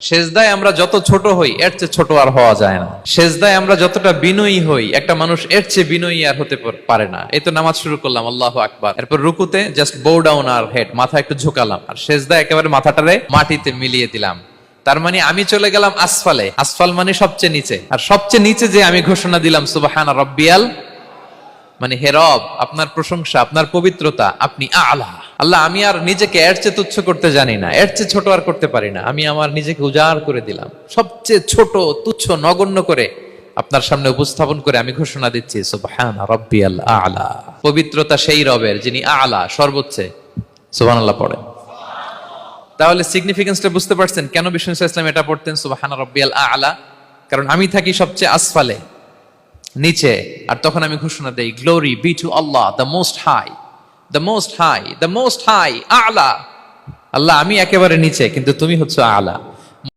সেজদায় আমরা যত ছোট হই এর চেয়ে ছোট আর হওয়া যায় না। সেজদায় আমরা যতটা বিনয়ী হই একটা মানুষ এর চেয়ে বিনয়ী আর হতে পারে না। এই তো নামাজ শুরু করলাম, আল্লাহু আকবার, এরপর রুকুতে জাস্ট বো ডাউন আর হেড, মাথা একটু ঝুঁকালাম, আর সেজদায় একেবারে মাথাটারে মাটিতে মিলিয়ে দিলাম। তার মানে আমি চলে গেলাম আসফালে। আসফাল মানে সবচেয়ে নিচে, আর সবচেয়ে নিচে যে আমি ঘোষণা দিলাম সুবহানা রাব্বিয়াল, মানে হে রব, আপনার প্রশংসা, আপনার পবিত্রতা, আপনি আলা। আল্লাহ, আমি আর নিজেকে এর চেয়ে তুচ্ছ করতে জানি না, এর চেয়ে ছোট আর করতে পারি না। আমি আমার নিজেকে উজাড় করে দিলাম, সবচেয়ে ছোট, তুচ্ছ, নগণ্য করে আপনার সামনে উপস্থাপন করে আমি ঘোষণা দিচ্ছি সুবহানা রাব্বিয়াল আলা। পবিত্রতা সেই রবের যিনি আলা, সর্বোচ্চে। সুবহানাল্লাহ পড়ে। তাহলে সিগনিফিকেন্সটা বুঝতে পারছেন কেন বিষ্ণু ইসলাম এটা পড়তেন সুবহানা রাব্বিয়াল আলা? কারণ আমি থাকি সবচেয়ে আসফালে, নিচে, আর তখন আমি ঘোষণা দেই glory be to Allah the most high, the most high, the most high আলা। আল্লাহ, আমি একেবারে নিচে কিন্তু তুমি হচ্ছে আলা।